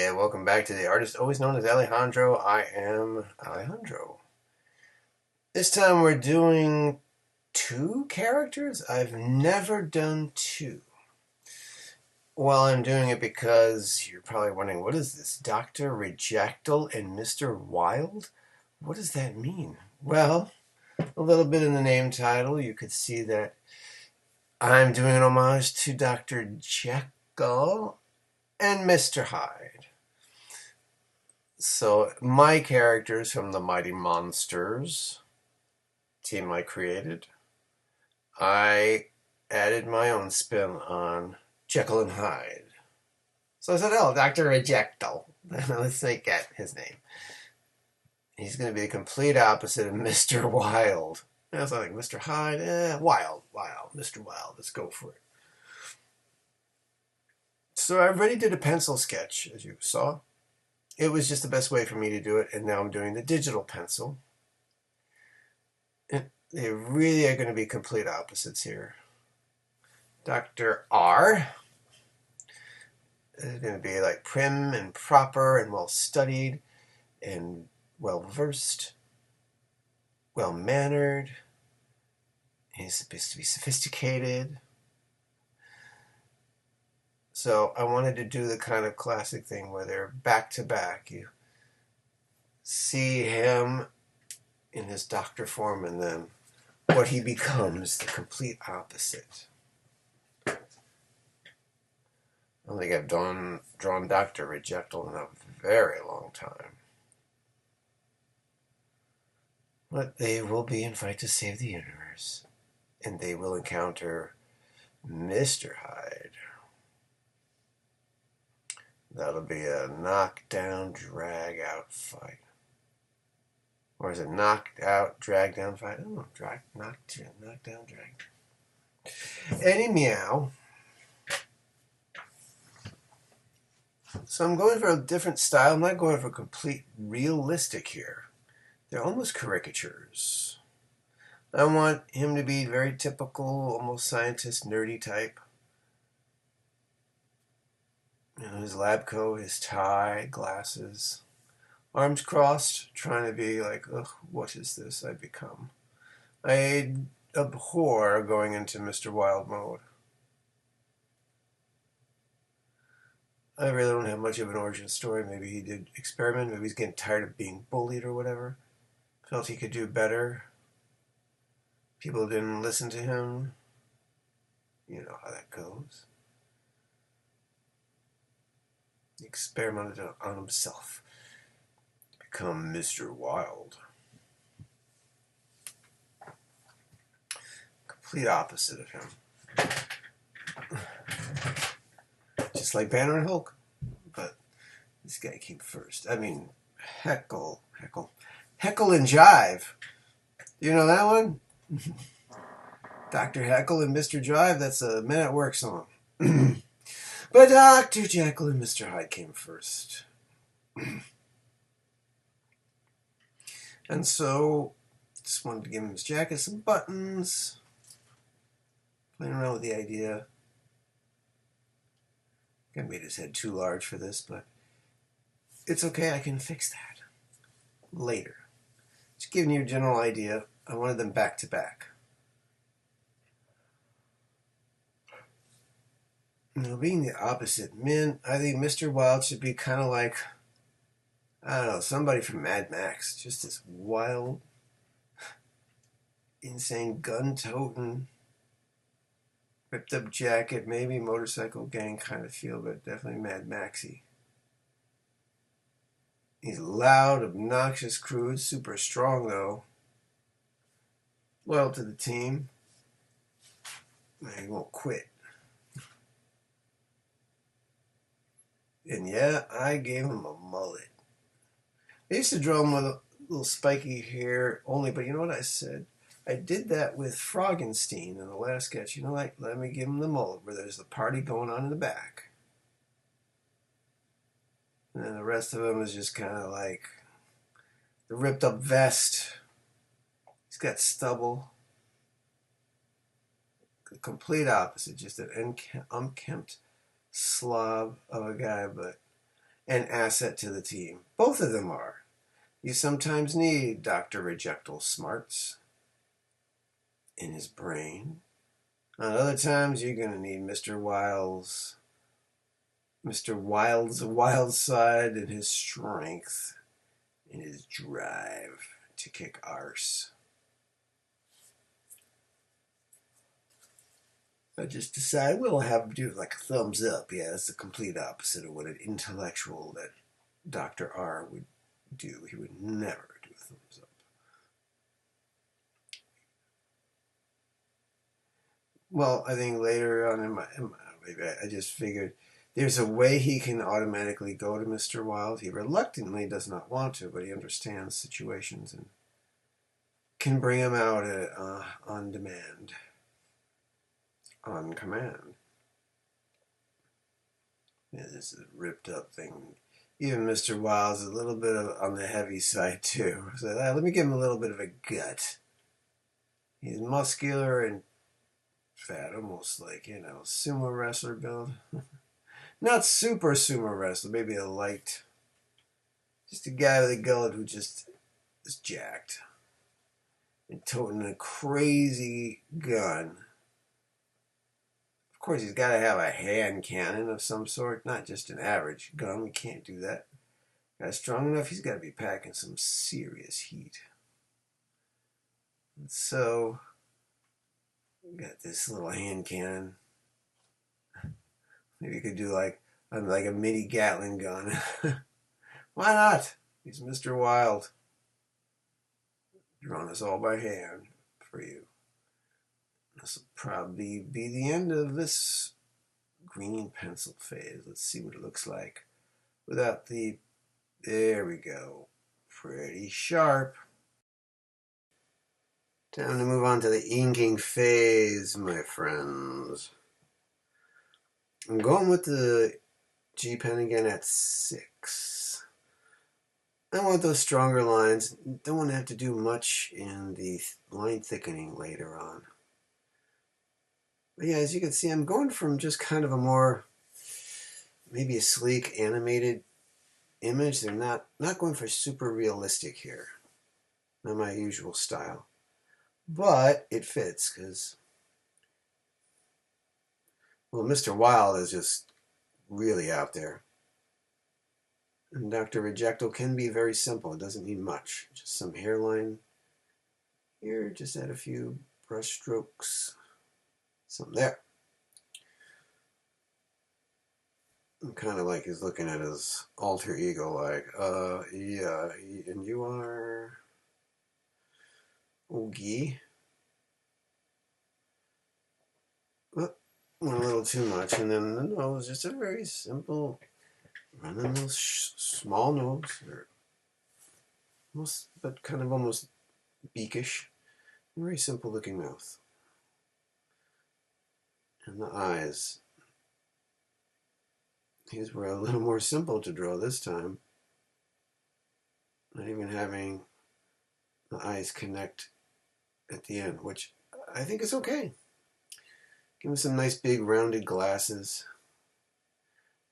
Hey, welcome back to the artist always known as Alejandro. I am Alejandro. This time we're doing two characters. I've never done two. Well, I'm doing it because you're probably wondering, what is this? Dr. Rejectyll and Mr. Wild? What does that mean? Well, a little bit in the name title, you could see that I'm doing an homage to Dr. Jekyll and Mr. Hyde. So my characters from the Mighty Monsters team I created, I added my own spin on Jekyll and Hyde. So I said, oh, Dr. Rejectyll. Let's make that his name. He's going to be the complete opposite of Mr. Wild. I was like, Mr. Hyde, Wild, Mr. Wild, let's go for it. So I already did a pencil sketch, as you saw. It was just the best way for me to do it, and now I'm doing the digital pencil. And they really are going to be complete opposites here. Dr. R is going to be like prim and proper and well studied and well versed, well mannered. He's supposed to be sophisticated. So I wanted to do the kind of classic thing where they're back to back. You see him in his doctor form and then what he becomes, the complete opposite. I don't think I've drawn Dr. Rejectyll in a very long time. But they will be in fight to save the universe. And they will encounter Mr. Hyde. That'll be a knockdown, drag-out fight. Or is it knocked out, drag-down fight? I don't know. Knockdown, drag. Any meow. So I'm going for a different style. I'm not going for complete realistic here. They're almost caricatures. I want him to be very typical, almost scientist, nerdy type. You know, his lab coat, his tie, glasses, arms crossed, trying to be like, ugh, what is this I've become? I abhor going into Mr. Wild mode. I really don't have much of an origin story. Maybe he did experiment. Maybe he's getting tired of being bullied or whatever. Felt he could do better. People didn't listen to him. You know how that goes. He experimented on himself. Become Mr. Wild. Complete opposite of him. Just like Banner and Hulk. But this guy came first. I mean, Heckle and Jive. You know that one? Dr. Heckle and Mr. Jive, that's a Men at Work song. But Dr. Jekyll and Mr. Hyde came first. And so, just wanted to give him his jacket some buttons. Playing around with the idea. I made his head too large for this, but it's okay, I can fix that later. Just giving you a general idea. I wanted them back to back. Now, being the opposite, I think Mr. Wild should be kind of like, I don't know, somebody from Mad Max. Just this wild, insane, gun-toting, ripped-up jacket, maybe motorcycle gang kind of feel, but definitely Mad Maxy. He's loud, obnoxious, crude, super strong, though. Loyal to the team. He won't quit. And yeah, I gave him a mullet. I used to draw him with a little spiky hair only, but you know what I said? I did that with Froggenstein in the last sketch. You know, like, let me give him the mullet where there's the party going on in the back. And then the rest of him is just kind of like the ripped up vest. He's got stubble. The complete opposite, just an unkempt slob of a guy, but an asset to the team. Both of them are. You sometimes need Dr. Rejectyll smarts in his brain. On other times, you're going to need Mr. Wild's wild side and his strength and his drive to kick arse. I just decide we'll have him do like a thumbs up. Yeah, that's the complete opposite of what an intellectual that Dr. R would do. He would never do a thumbs up. Well, I think later on in my I just figured there's a way he can automatically go to Mr. Wild. He reluctantly does not want to, but he understands situations and can bring him out on demand, on command. Yeah, this is a ripped up thing. Even Mr. Wild's a little bit on the heavy side too. So let me give him a little bit of a gut. He's muscular and fat, almost like, sumo wrestler build. Not super sumo wrestler, maybe a light. Just a guy with a gullet who just is jacked. And toting a crazy gun. Of course, he's got to have a hand cannon of some sort, not just an average gun. We can't do that. Guy's strong enough, he's got to be packing some serious heat. And so, we got this little hand cannon. Maybe you could do like a mini Gatling gun. Why not? He's Mr. Wild. Drawn us all by hand for you. This will probably be the end of this green pencil phase. Let's see what it looks like without the... There we go. Pretty sharp. Time to move on to the inking phase, my friends. I'm going with the G pen again at 6. I want those stronger lines. Don't want to have to do much in the line thickening later on. But yeah, as you can see, I'm going from just kind of a more, maybe a sleek animated image. They're not going for super realistic here. Not my usual style. But it fits because, well, Mr. Wild is just really out there. And Dr. Rejectyll can be very simple. It doesn't need much. Just some hairline here. Just add a few brush strokes. Something there. I'm kind of like he's looking at his alter ego like, yeah, and you are Oogie. Well, went a little too much, and then the nose, just a very simple, running those small nose, or almost, but kind of almost beakish, very simple looking mouth. And the eyes. These were a little more simple to draw this time. Not even having the eyes connect at the end, which I think is okay. Give him some nice big rounded glasses.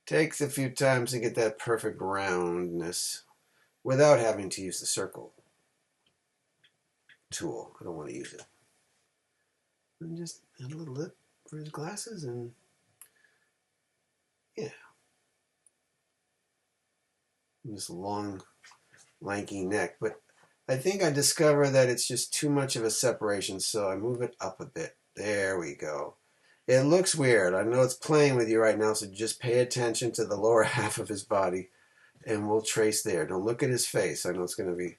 Takes a few times to get that perfect roundness without having to use the circle tool. I don't want to use it. And just add a little lip for his glasses and yeah. This long, lanky neck. But I think I discovered that it's just too much of a separation, so I move it up a bit. There we go. It looks weird. I know it's playing with you right now, so just pay attention to the lower half of his body, and we'll trace there. Don't look at his face. I know it's going to be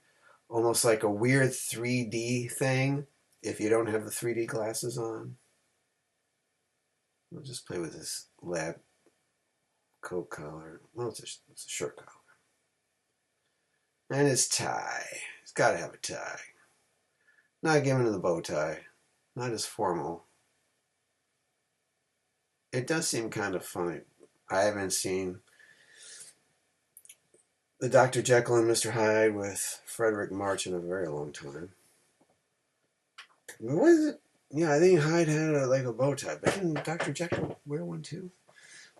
almost like a weird 3D thing if you don't have the 3D glasses on. We'll just play with this lab coat collar. Well, it's a shirt collar. And his tie. He's got to have a tie. Not giving him the bow tie. Not as formal. It does seem kind of funny. I haven't seen the Dr. Jekyll and Mr. Hyde with Frederick March in a very long time. What is it? Yeah, I think Hyde had a bow tie, but didn't Dr. Jekyll wear one too?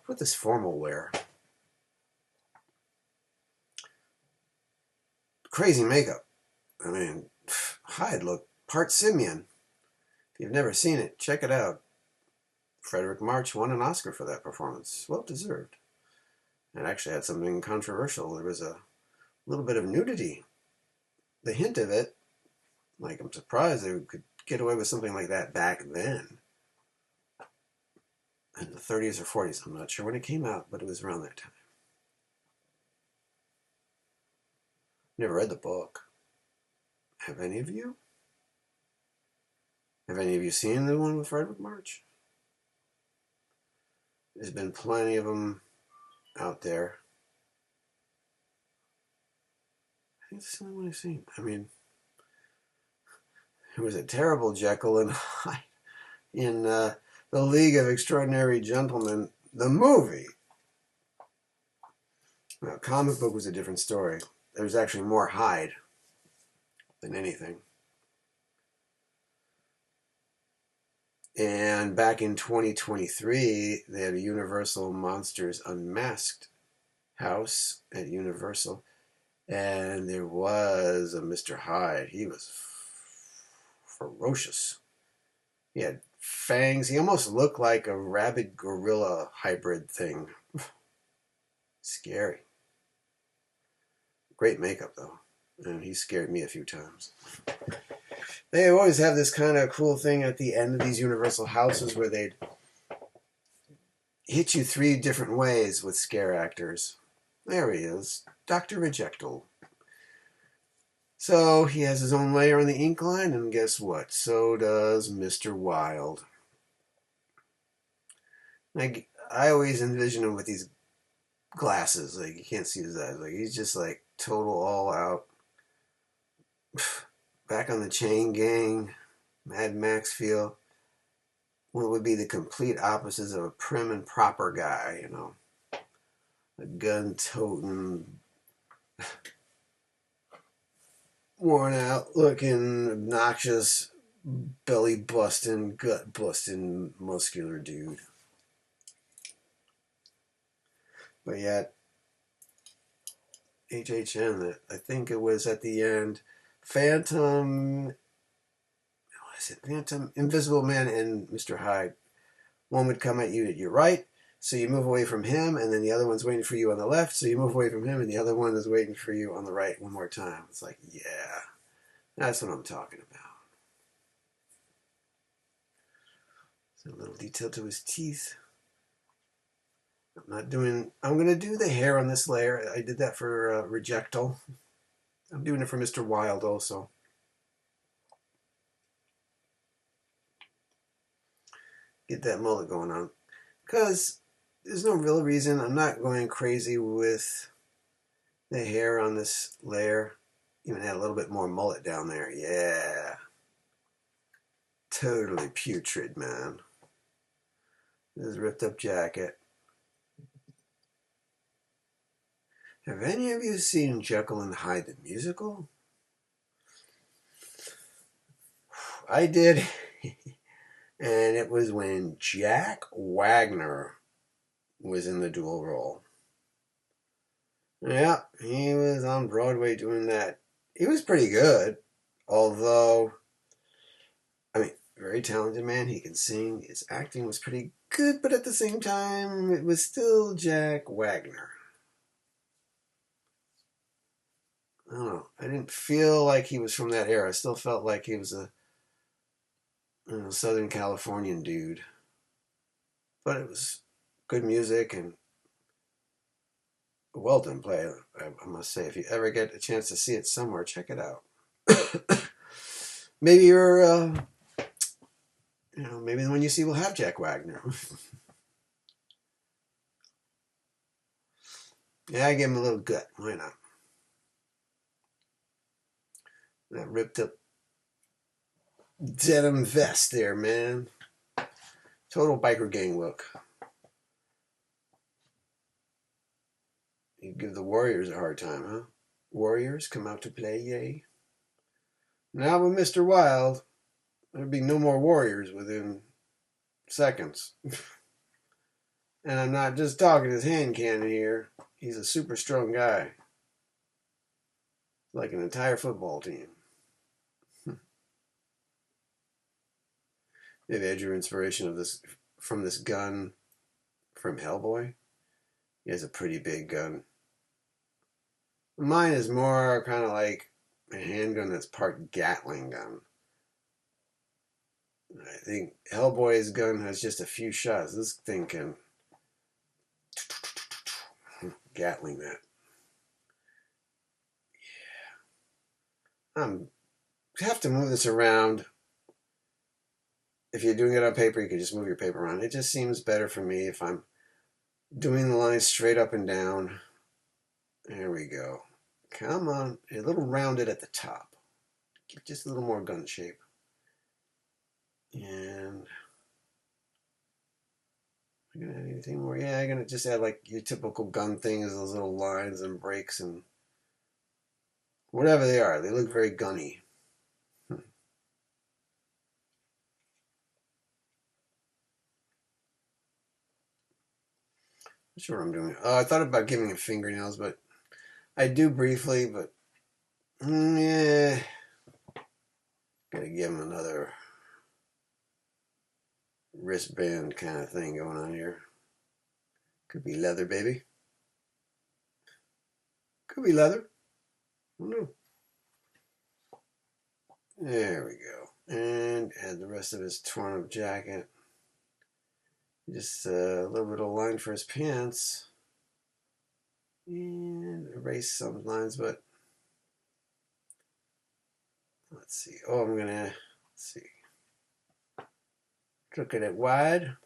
What this formal wear? crazy makeup. I mean, Hyde looked part simian. If you've never seen it, check it out. Frederick March won an Oscar for that performance. Well deserved. It actually had something controversial. There was a little bit of nudity. The hint of it, like, I'm surprised they could get away with something like that back then. In the 30s or 40s. I'm not sure when it came out, but it was around that time. Never read the book. Have any of you? Have any of you seen the one with Frederick March? There's been plenty of them out there. I think it's the only one I've seen. I mean, it was a terrible Jekyll and Hyde in The League of Extraordinary Gentlemen, the movie. Now, comic book was a different story. There was actually more Hyde than anything. And back in 2023, they had a Universal Monsters Unmasked house at Universal. And there was a Mr. Hyde. He was ferocious. He had fangs. He almost looked like a rabid gorilla hybrid thing. Scary. Great makeup, though. And he scared me a few times. They always have this kind of cool thing at the end of these Universal houses where they'd hit you 3 different ways with scare actors. There he is, Dr. Rejectyll. So he has his own layer on the ink line, and guess what? So does Mr. Wilde. Like, I always envision him with these glasses. Like, you can't see his eyes. Like, he's just like total all out. Back on the Chain Gang, Mad Max feel. What would be the complete opposites of a prim and proper guy, you know? A gun-toting, worn out looking, obnoxious, belly busting, gut busting, muscular dude. But yet, HHN, I think it was at the end, Phantom, Invisible Man and Mr. Hyde. One would come at you at your right, so you move away from him, and then the other one's waiting for you on the left, so you move away from him, and the other one is waiting for you on the right one more time. It's like, yeah, that's what I'm talking about. So a little detail to his teeth. I'm going to do the hair on this layer. I did that for Rejectyll. I'm doing it for Mr. Wilde also. Get that mullet going on. Because there's no real reason. I'm not going crazy with the hair on this layer. Even add a little bit more mullet down there. Yeah. Totally putrid, man. This is ripped up jacket. Have any of you seen Jekyll and Hyde the musical? I did. And it was when Jack Wagner was in the dual role. Yeah, he was on Broadway doing that. He was pretty good. Although, I mean, very talented man. He can sing. His acting was pretty good. But at the same time, it was still Jack Wagner. I don't know. I didn't feel like he was from that era. I still felt like he was a Southern Californian dude. But it was good music and a well done play, I must say. If you ever get a chance to see it somewhere, check it out. Maybe you're, maybe the one you see will have Jack Wagner. Yeah, I give him a little gut. Why not? That ripped up denim vest there, man. Total biker gang look. You give the Warriors a hard time, huh? Warriors come out to play, yay. Now with Mr. Wilde, there'd be no more Warriors within seconds. And I'm not just talking his hand cannon here. He's a super strong guy. Like an entire football team. Maybe I drew inspiration of this from this gun from Hellboy. He has a pretty big gun. Mine is more kind of like a handgun that's part Gatling gun. I think Hellboy's gun has just a few shots. This thing can Gatling that. Yeah. Have to move this around. If you're doing it on paper, you can just move your paper around. It just seems better for me if I'm doing the lines straight up and down. There we go. Come on. A little rounded at the top. Give just a little more gun shape. And I'm going to add anything more. Yeah, I'm going to just add like your typical gun things, those little lines and breaks and whatever they are. They look very gunny. Not sure what I'm doing. I thought about giving him fingernails, but I do briefly, but yeah. Gotta give him another wristband kind of thing going on here. Could be leather, baby. Could be leather. I don't know. There we go. And add the rest of his torn up jacket. Just a little bit of line for his pants. And erase some lines, but let's see. Oh, I'm gonna, let's see. Look at it wide.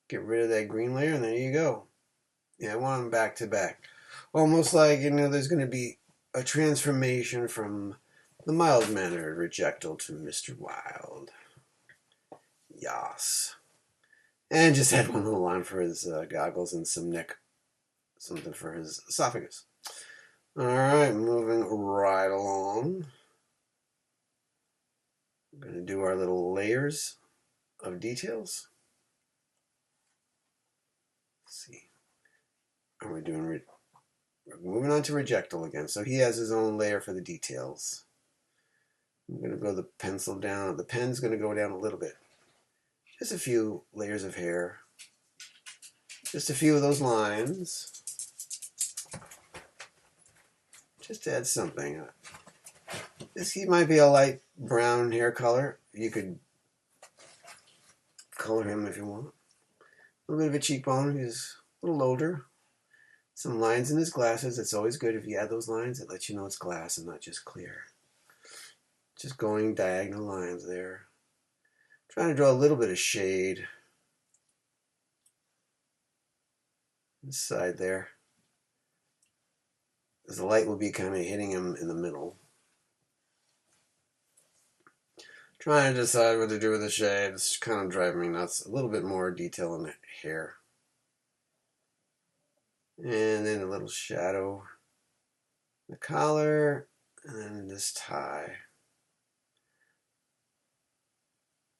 Get rid of that green layer, and there you go. Yeah, I want them back to back. Almost like, there's going to be a transformation from the mild-mannered Rejectyll to Mr. Wild. Yas. And just add one little line for his goggles and some neck, something for his esophagus. Alright, moving right along. We're going to do our little layers of details. Let's see. And we're moving on to Rejectyll again. So he has his own layer for the details. I'm going to go the pencil down. The pen's going to go down a little bit. Just a few layers of hair. Just a few of those lines. Just to add something. He might be a light brown hair color. You could color him if you want. A little bit of a cheekbone. He's a little older. Some lines in his glasses. It's always good if you add those lines. It lets you know it's glass and not just clear. Just going diagonal lines there. Trying to draw a little bit of shade. This side there. As the light will be kind of hitting him in the middle. Trying to decide what to do with the shade. It's kind of driving me nuts. A little bit more detail in the hair. And then a little shadow. The collar. And then this tie.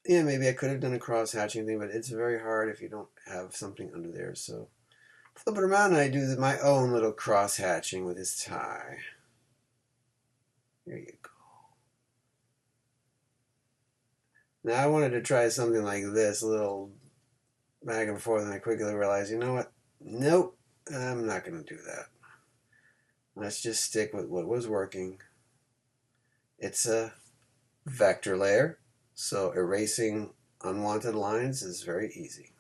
Yeah, maybe I could have done a cross-hatching thing, but it's very hard if you don't have something under there. So flip it around and I do my own little cross-hatching with his tie. There you go. Now I wanted to try something like this, a little back and forth, and I quickly realized, you know what? Nope, I'm not going to do that. Let's just stick with what was working. It's a vector layer, so erasing unwanted lines is very easy.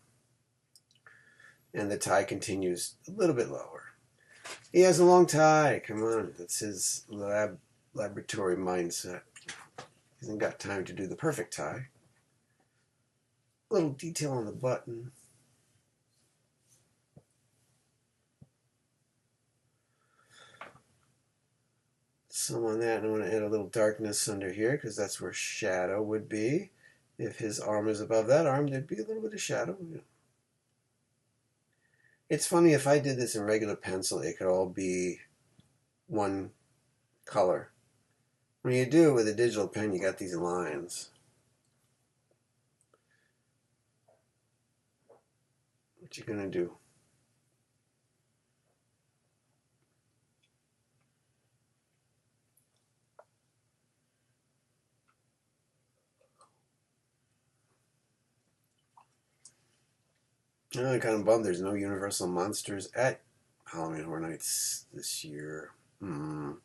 And the tie continues a little bit lower. He has a long tie. Come on, that's his laboratory mindset. He hasn't got time to do the perfect tie. A little detail on the button. Some on that, and I want to add a little darkness under here because that's where shadow would be. If his arm is above that arm, there'd be a little bit of shadow. It's funny, if I did this in regular pencil, it could all be one color. When you do it with a digital pen, you got these lines. What you gonna do? I'm kind of bummed there's no Universal Monsters at Halloween Horror Nights this year. I'm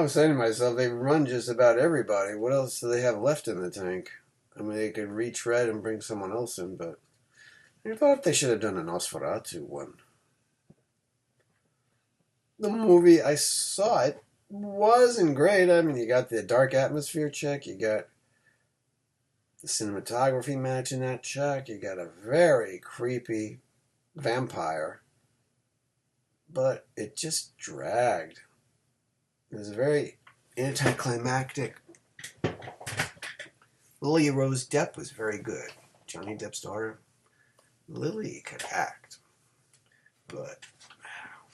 saying to myself, they've run just about everybody. What else do they have left in the tank? I mean, they could retread and bring someone else in, but I thought they should have done an Nosferatu one. The movie, I saw it, wasn't great. I mean, you got the dark atmosphere check, you got the cinematography matching that check, you got a very creepy vampire, but it just dragged. It was very anticlimactic. Lily Rose Depp was very good. Johnny Depp's daughter. Lily could act, but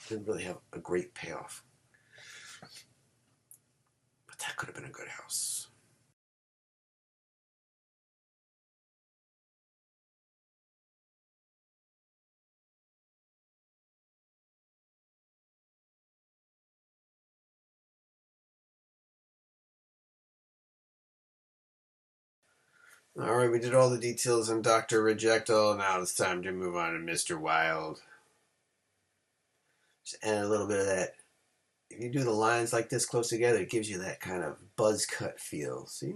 didn't really have a great payoff. But that could have been a good house. All right, we did all the details on Dr. Rejectyll. Now it's time to move on to Mr. Wild. Just add a little bit of that. If you do the lines like this close together, it gives you that kind of buzz cut feel. See?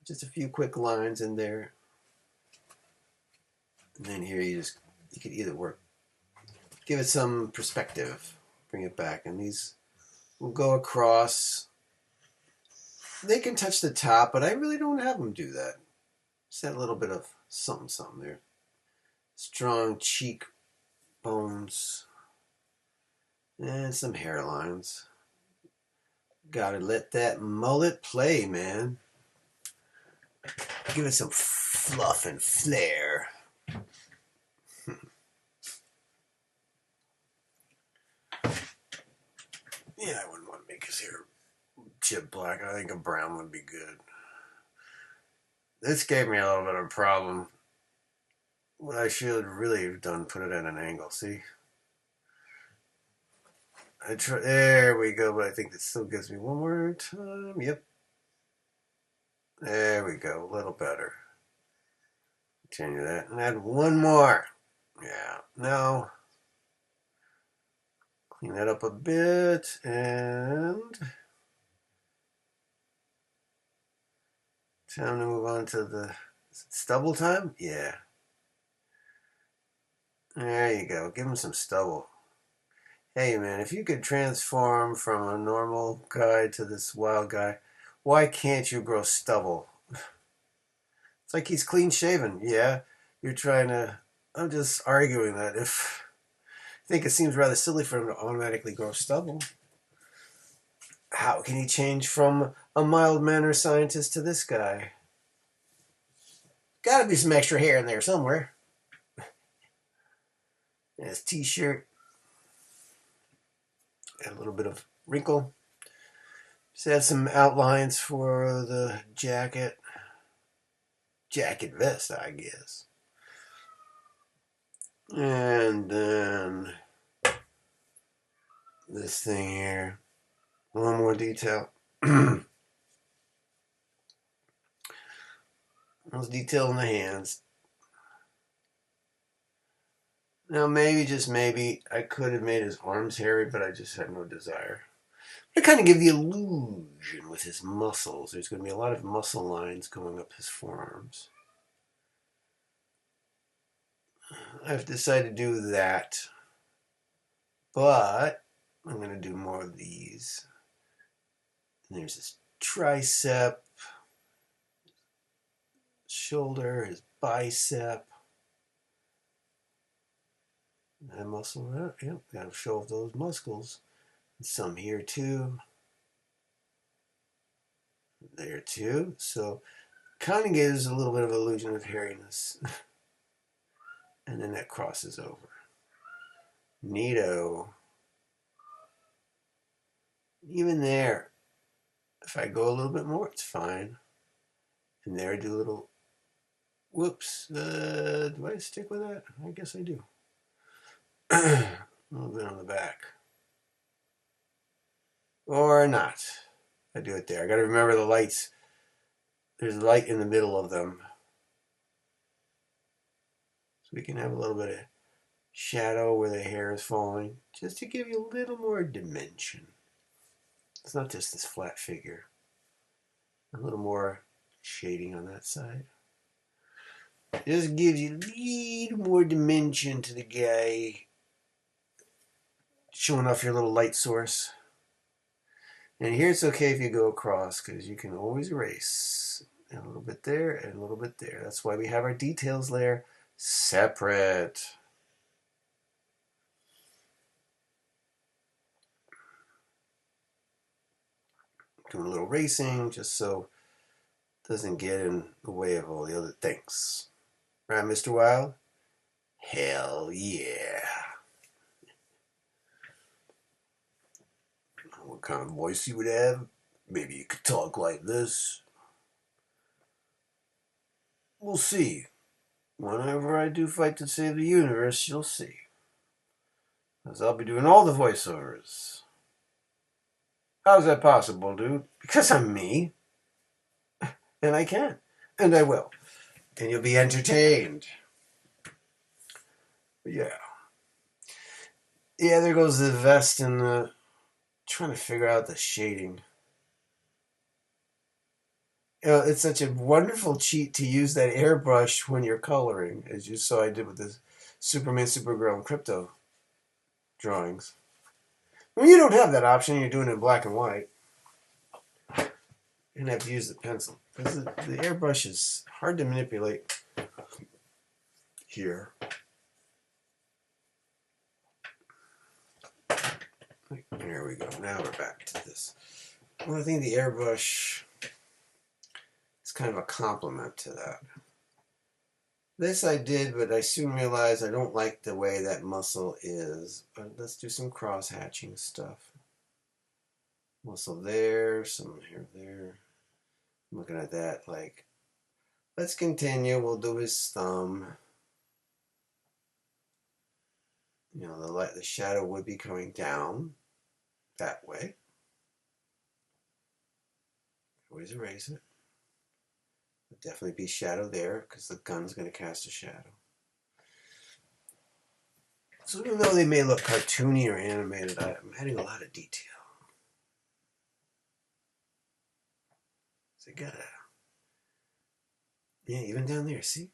Just a few quick lines in there. And then here you could either give it some perspective, bring it back. And these will go across. They can touch the top, but I really don't have them do that. Just that little bit of something there. Strong cheek bones. And some hairlines. Gotta let that mullet play, man. Give it some fluff and flair. Yeah, I wouldn't want to make his hair chip black. I think a brown would be good. This gave me a little bit of a problem. What I should really have done, put it at an angle. See? There we go, but I think that still gives me one more time. Yep. There we go. A little better. Continue that. And add one more. Yeah. Now, clean that up a bit. And time to move on to the stubble time? Yeah. There you go. Give him some stubble. Hey, man, if you could transform from a normal guy to this wild guy, why can't you grow stubble? It's like he's clean shaven. Yeah, you're trying to. I'm just arguing that if. I think it seems rather silly for him to automatically grow stubble. How can he change from a mild-mannered scientist to this guy? Gotta be some extra hair in there somewhere. And his t-shirt. Got a little bit of wrinkle. Just add some outlines for the jacket. Jacket vest, I guess. And then this thing here. One more detail. Those detail in the hands. Now maybe, just maybe, I could have made his arms hairy, but I just had no desire. To kind of give the illusion with his muscles. There's going to be a lot of muscle lines going up his forearms. I've decided to do that. But I'm going to do more of these. And there's his tricep, shoulder, his bicep. That muscle there. Yep, got to show off those muscles. And some here too. There too. So kind of gives a little bit of illusion of hairiness. And then that crosses over. Neato. Even there, if I go a little bit more, it's fine. And there I do a little, whoops, do I stick with that? I guess I do. A little bit on the back. Or not. I do it there. I got to remember the lights. There's light in the middle of them. we can have a little bit of shadow where the hair is falling, just to give you a little more dimension. It's not just this flat figure. A little more shading on that side. Just gives you a little more dimension to the guy. Showing off your little light source. And here it's okay if you go across, because you can always erase. And a little bit there and a little bit there. That's why we have our details layer separate. Doing a little racing just so it doesn't get in the way of all the other things. Right, Mr. Wild? Hell yeah. What kind of voice you would have? Maybe you could talk like this. We'll see. Whenever I do fight to save the universe, you'll see. Because I'll be doing all the voiceovers. How's that possible, dude? Because I'm me. And I can. And I will. And you'll be entertained. Yeah. Yeah, there goes the vest and the... Trying to figure out the shading. You know, it's such a wonderful cheat to use that airbrush when you're coloring, as you saw I did with the Superman, Supergirl, and Crypto drawings. When you don't have that option, you're doing it in black and white. You're going to have to use the pencil. Because the airbrush is hard to manipulate here. There we go. Now we're back to this. Well, I think the airbrush is kind of a complement to that. This I did, but I soon realized I don't like the way that muscle is. But let's do some cross-hatching stuff. Muscle there, some hair there. I'm looking at that like, let's continue. We'll do his thumb. You know, the shadow would be coming down that way. Always erase it. There'll definitely be shadow there because the gun's going to cast a shadow. So even though they may look cartoony or animated, I'm adding a lot of detail. So you gotta, yeah, even down there, see?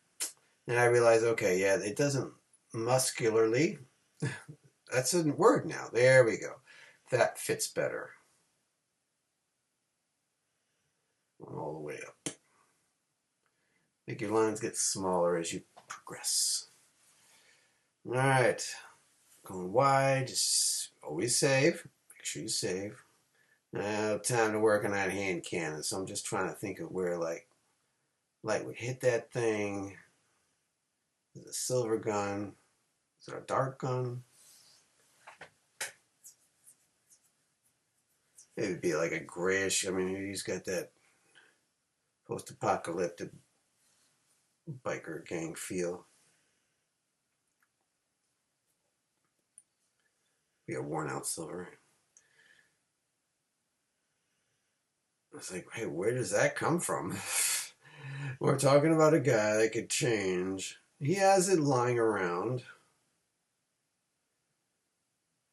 And I realize, okay, yeah, it doesn't muscularly. That's a word now. There we go. That fits better. All the way up. Make your lines get smaller as you progress. All right. Going wide. Just always save. Make sure you save. Now, time to work on that hand cannon. So I'm just trying to think of where, like, light would hit that thing. Is it a silver gun? Is it a dark gun? It would be like a grayish. I mean, he's got that post-apocalyptic biker gang feel. Be a worn-out silver. It's like, hey, where does that come from? We're talking about a guy that could change. He has it lying around.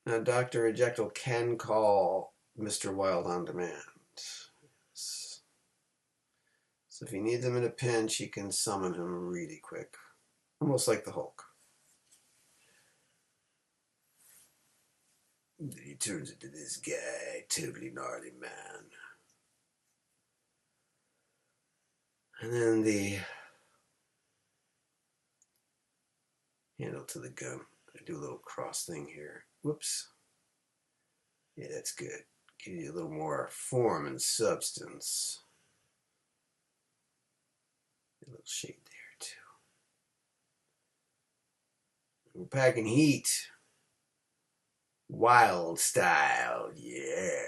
Now, Dr. Rejectyll can call Mr. Wild on demand. So if he needs him in a pinch, he can summon him really quick. Almost like the Hulk. He turns into this guy, totally gnarly man. And then the handle to the gun. I do a little cross thing here. Whoops. Yeah, that's good. Give you a little more form and substance. A little shade there too. We're packing heat. Wild style, yeah.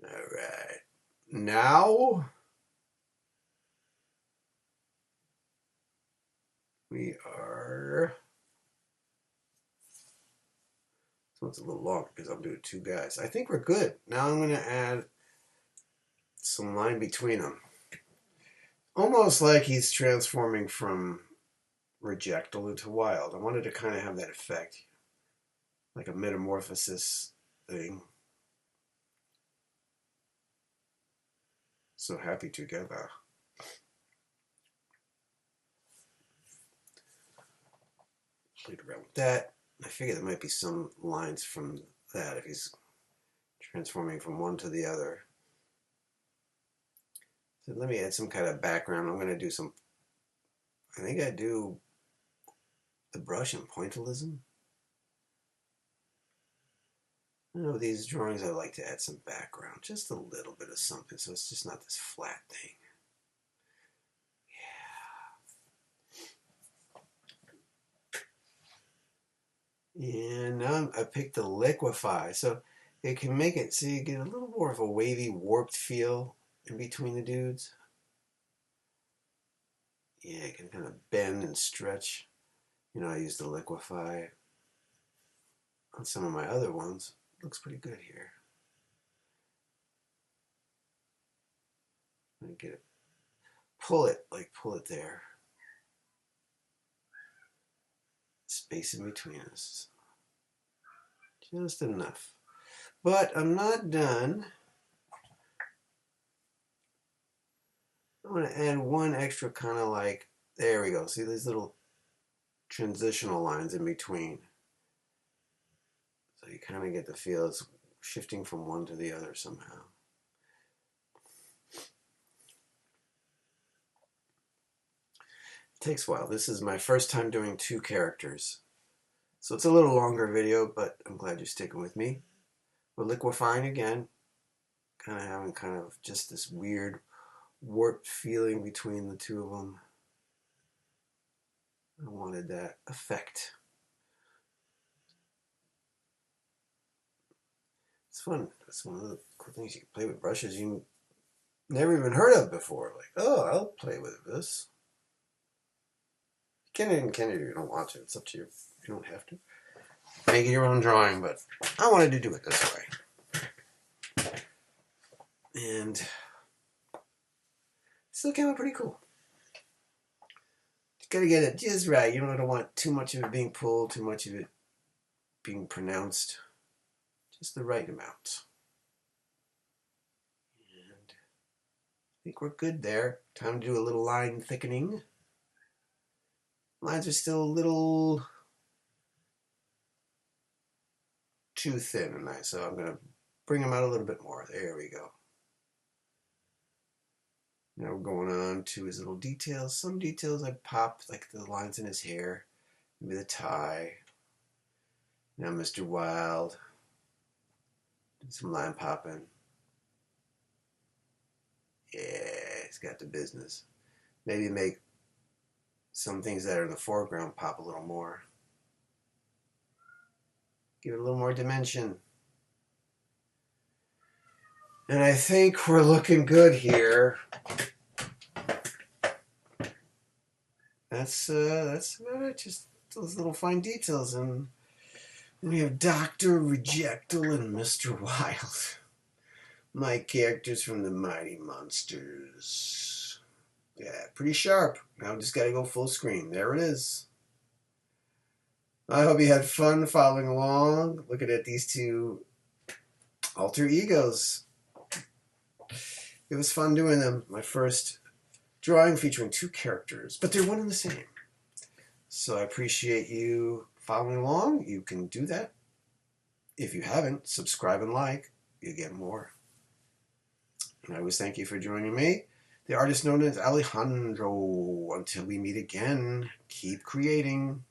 All right. Now we are. This one's a little longer because I'm doing two guys. I think we're good. Now I'm going to add some line between them. Almost like he's transforming from Rejectyll into Wild. I wanted to kind of have that effect, like a metamorphosis thing. So happy together. Played around with that. I figure there might be some lines from that if he's transforming from one to the other. So let me add some kind of background. I'm going to do some, I think I do the brush and pointillism. I know these drawings I like to add some background, just a little bit of something, so it's just not this flat thing. Yeah. And now I picked the liquefy, so it can make it so you get a little more of a wavy, warped feel in between the dudes. Yeah, it can kind of bend and stretch. You know, I use the liquefy on some of my other ones. Looks pretty good here. Let me get it. Pull it there. Space in between us. Just enough. But I'm not done. I'm going to add one extra kind of like, there we go. See these little transitional lines in between. So you kind of get the feel it's shifting from one to the other somehow. It takes a while. This is my first time doing 2 characters. So it's a little longer video, but I'm glad you're sticking with me. We're liquefying again. Kind of having kind of just this weird warped feeling between the two of them. I wanted that effect. It's fun. It's one of the cool things. You can play with brushes you never even heard of before. Like, oh, I'll play with this. You can if you don't want to. It's up to you. You don't have to. Make it your own drawing, but I wanted to do it this way. And it still came out pretty cool. You gotta get it just right. You don't want too much of it being pulled, too much of it being pronounced. Just the right amount. And I think we're good there. Time to do a little line thickening. Lines are still a little too thin and nice, so I'm going to bring them out a little bit more. There we go. Now we're going on to his little details. Some details I popped, like the lines in his hair, maybe the tie. Now Mr. Wild. Did some line popping. Yeah, he's got the business. Maybe make some things that are in the foreground pop a little more. Give it a little more dimension. And I think we're looking good here. That's about it. Just those little fine details. And we have Dr. Rejectyll and Mr. Wild. My characters from the Mighty Monsters. Yeah, pretty sharp. Now just got to go full screen. There it is. I hope you had fun following along, looking at these 2 alter egos. It was fun doing them. My first drawing featuring 2 characters, but they're one and the same. So I appreciate you following along. You can do that. If you haven't, subscribe and like. You get more. And I always thank you for joining me. The artist known as Alejandro. Until we meet again, keep creating.